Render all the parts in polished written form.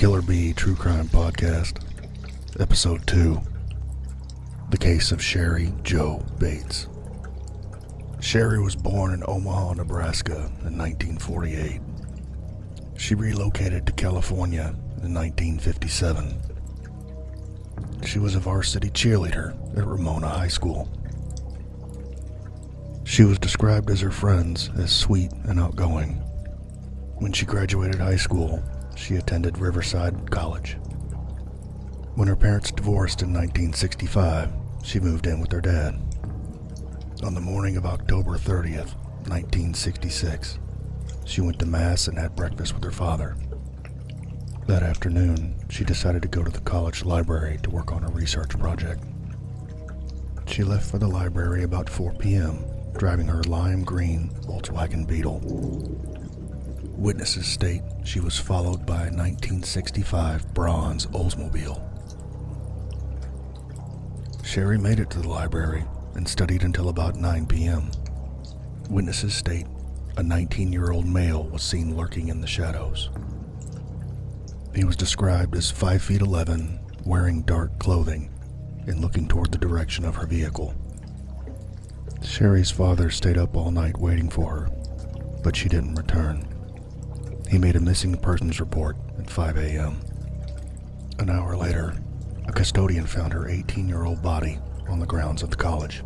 Killer Bee True Crime Podcast, Episode 2, The Case of Cheri Jo Bates. Cheri was born in Omaha, Nebraska in 1948. She relocated to California in 1957. She was a varsity cheerleader at Ramona High School. She was described as her friends as sweet and outgoing. When she graduated high school, she attended Riverside College. When her parents divorced in 1965, she moved in with her dad. On the morning of October 30th, 1966, she went to Mass and had breakfast with her father. That afternoon, she decided to go to the college library to work on a research project. She left for the library about 4 p.m., driving her lime green Volkswagen Beetle. Witnesses state she was followed by a 1965 bronze Oldsmobile. Cheri made it to the library and studied until about 9 p.m. Witnesses state a 19-year-old male was seen lurking in the shadows. He was described as 5'11", wearing dark clothing and looking toward the direction of her vehicle. Cheri's father stayed up all night waiting for her, but she didn't return. He made a missing persons report at 5 a.m. An hour later, a custodian found her 18-year-old body on the grounds of the college.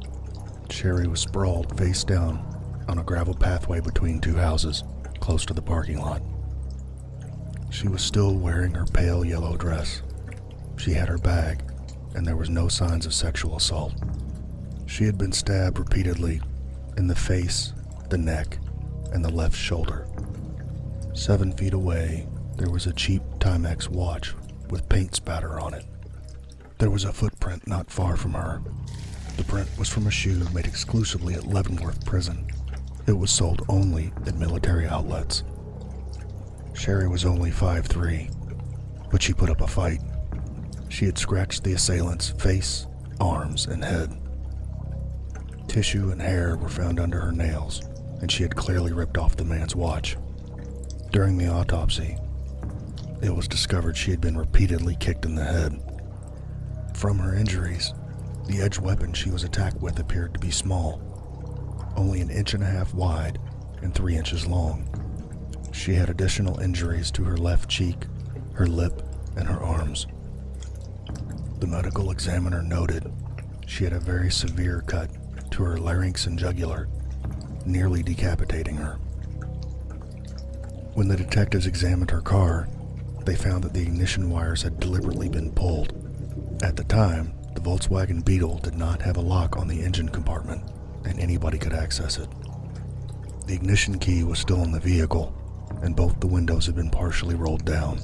Cheri was sprawled face down on a gravel pathway between two houses, close to the parking lot. She was still wearing her pale yellow dress. She had her bag, and there was no signs of sexual assault. She had been stabbed repeatedly in the face, the neck, and the left shoulder. 7 feet away, there was a cheap Timex watch with paint spatter on it. There was a footprint not far from her. The print was from a shoe made exclusively at Leavenworth Prison. It was sold only at military outlets. Cheri was only 5'3", but she put up a fight. She had scratched the assailant's face, arms, and head. Tissue and hair were found under her nails, and she had clearly ripped off the man's watch. During the autopsy, it was discovered she had been repeatedly kicked in the head. From her injuries, the edged weapon she was attacked with appeared to be small, only 1.5 inches wide and 3 inches long. She had additional injuries to her left cheek, her lip, and her arms. The medical examiner noted she had a very severe cut to her larynx and jugular, nearly decapitating her. When the detectives examined her car, they found that the ignition wires had deliberately been pulled. At the time, the Volkswagen Beetle did not have a lock on the engine compartment, and anybody could access it. The ignition key was still in the vehicle, and both the windows had been partially rolled down.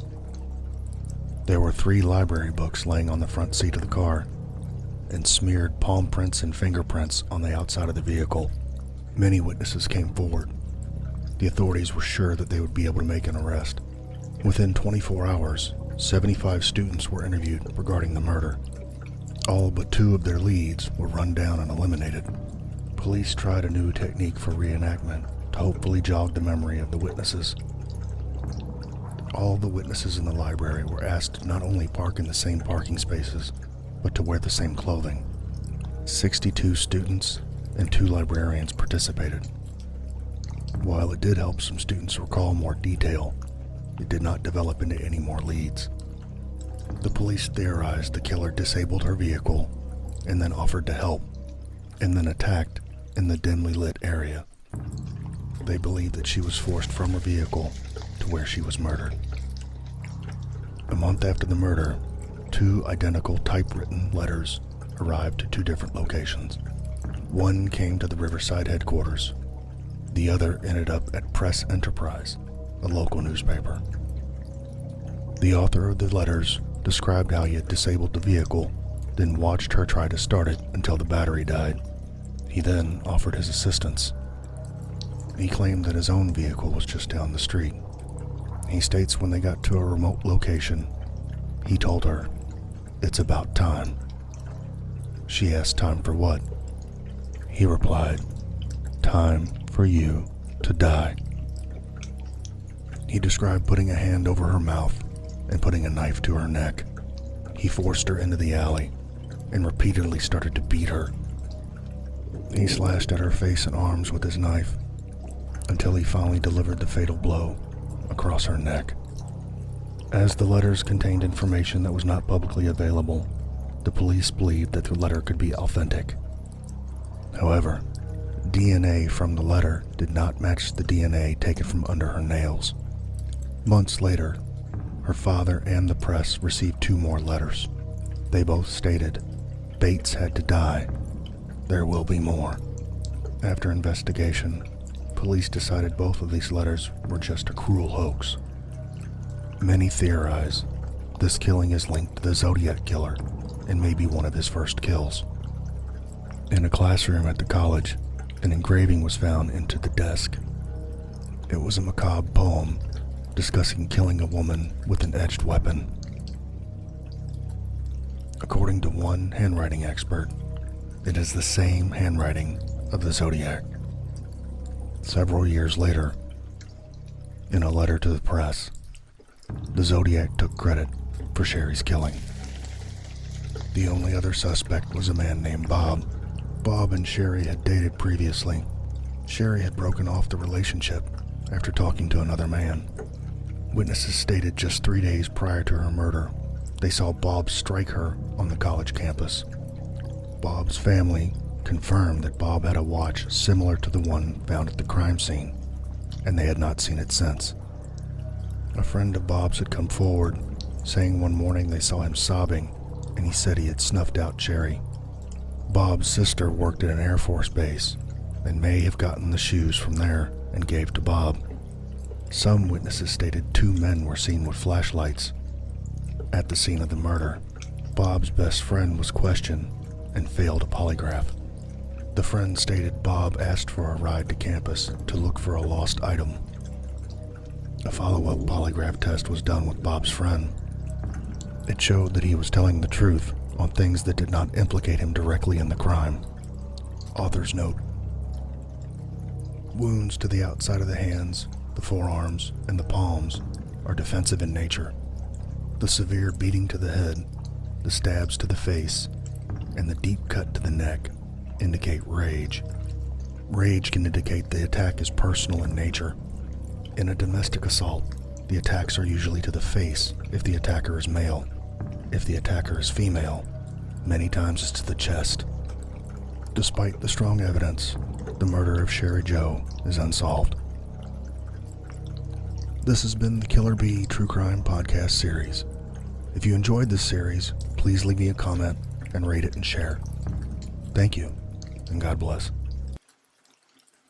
There were 3 library books laying on the front seat of the car, and smeared palm prints and fingerprints on the outside of the vehicle. Many witnesses came forward. The authorities were sure that they would be able to make an arrest. Within 24 hours, 75 students were interviewed regarding the murder. All but 2 of their leads were run down and eliminated. Police tried a new technique for reenactment to hopefully jog the memory of the witnesses. All the witnesses in the library were asked to not only park in the same parking spaces, but to wear the same clothing. 62 students and 2 librarians participated. While it did help some students recall more detail, it did not develop into any more leads. The police theorized the killer disabled her vehicle and then offered to help, and then attacked in the dimly lit area. They believed that she was forced from her vehicle to where she was murdered. A month after the murder, 2 identical typewritten letters arrived to 2 different locations. One came to the Riverside headquarters. The other ended up at Press Enterprise, a local newspaper. The author of the letters described how he had disabled the vehicle, then watched her try to start it until the battery died. He then offered his assistance. He claimed that his own vehicle was just down the street. He states when they got to a remote location, he told her, "It's about time." She asked time for what? He replied, "Time for you to die." He described putting a hand over her mouth and putting a knife to her neck. He forced her into the alley and repeatedly started to beat her. He slashed at her face and arms with his knife until he finally delivered the fatal blow across her neck. As the letters contained information that was not publicly available, the police believed that the letter could be authentic. However, DNA from the letter did not match the DNA taken from under her nails. Months later, her father and the press received 2 more letters. They both stated, "Bates had to die. There will be more." After investigation, police decided both of these letters were just a cruel hoax. Many theorize this killing is linked to the Zodiac killer and may be one of his first kills. In a classroom at the college, an engraving was found into the desk. It was a macabre poem discussing killing a woman with an edged weapon. According to one handwriting expert, it is the same handwriting of the Zodiac. Several years later, in a letter to the press, the Zodiac took credit for Cheri's killing. The only other suspect was a man named Bob. Bob and Cheri had dated previously. Cheri had broken off the relationship after talking to another man. Witnesses stated just 3 days prior to her murder, they saw Bob strike her on the college campus. Bob's family confirmed that Bob had a watch similar to the one found at the crime scene, and they had not seen it since. A friend of Bob's had come forward, saying one morning they saw him sobbing, and he said he had snuffed out Cheri. Bob's sister worked at an Air Force base, and may have gotten the shoes from there and gave to Bob. Some witnesses stated 2 men were seen with flashlights at the scene of the murder. Bob's best friend was questioned and failed a polygraph. The friend stated Bob asked for a ride to campus to look for a lost item. A follow-up polygraph test was done with Bob's friend. It showed that he was telling the truth on things that did not implicate him directly in the crime. Author's note: wounds to the outside of the hands, the forearms, and the palms are defensive in nature. The severe beating to the head, the stabs to the face, and the deep cut to the neck indicate rage. Rage can indicate the attack is personal in nature. In a domestic assault, the attacks are usually to the face if the attacker is male. If the attacker is female, many times it's to the chest. Despite the strong evidence, the murder of Cheri Jo is unsolved. This has been the Killer Bee True Crime Podcast series. If you enjoyed this series, please leave me a comment and rate it and share. Thank you, and God bless.